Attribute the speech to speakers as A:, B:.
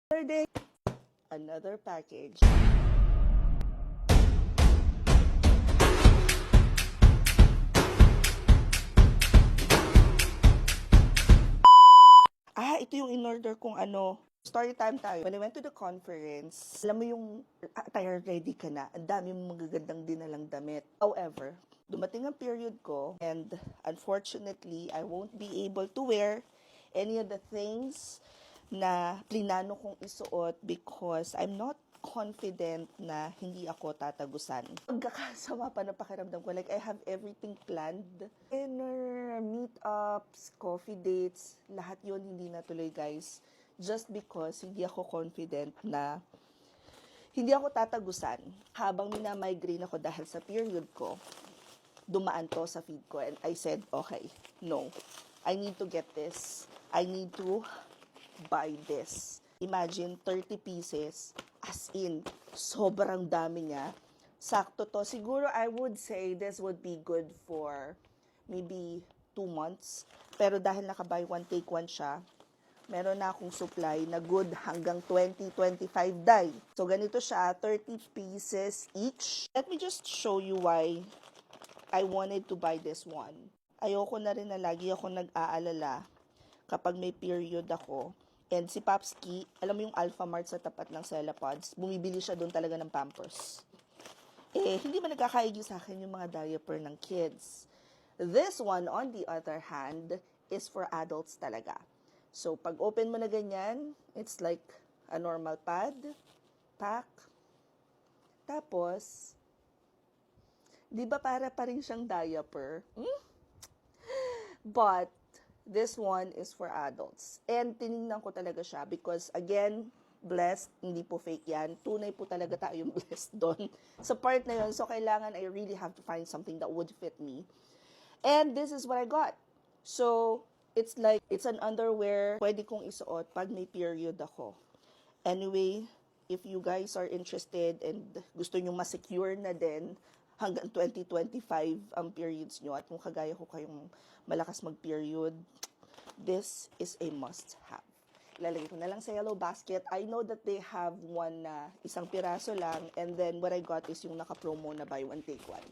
A: Another day, another package. Ito yung in-order kong ano. Story time tayo. When I went to the conference, alam mo yung attire ready ka na. Ang dami mong magagandang dinalang damit. However, dumating ang period ko and unfortunately, I won't be able to wear any of the things na plinano kong isuot because I'm not confident na hindi ako tatagusan. Pagkakasama pa ng pakiramdam ko, like I have everything planned. Dinner, meetups, coffee dates, lahat yon hindi natuloy guys. Just because hindi ako confident na hindi ako tatagusan. Habang minamigraine ako dahil sa period ko, dumaan to sa feed ko and I said, okay, no, I need to get this. I need to buy this. Imagine 30 pieces, as in, sobrang dami niya. Sakto to. Siguro I would say this would be good for maybe 2 months. Pero dahil naka-buy one, take one siya, meron na akong supply na good hanggang 20-25 dye. So, ganito siya, 30 pieces each. Let me just show you why I wanted to buy this one. Ayoko na rin na lagi ako nag-aalala kapag may period ako. And si Papski, alam mo yung Alpha Mart sa tapat ng Cellapods, bumibili siya doon talaga ng Pampers. Hindi man nagkakaigi sa akin yung mga diaper ng kids. This one, on the other hand, is for adults talaga. So, pag open mo na ganyan, it's like a normal pad, pack. Tapos, di ba para pa rin siyang diaper? But, this one is for adults. And tinignan ko talaga siya because, again, blessed, hindi po fake yan. Tunay po talaga tayong blessed doon. Sa part na yun, so kailangan I really have to find something that would fit me. And this is what I got. So, it's like, it's an underwear, pwede kong isuot pag may period ako. Anyway, if you guys are interested and gusto nyo ma-secure na din, hanggang 2025 ang periods nyo at kung kagaya ko kayong malakas mag-period, this is a must-have. Ilalagay ko na lang sa yellow basket. I know that they have one na isang piraso lang and then what I got is yung naka-promo na buy one, take one.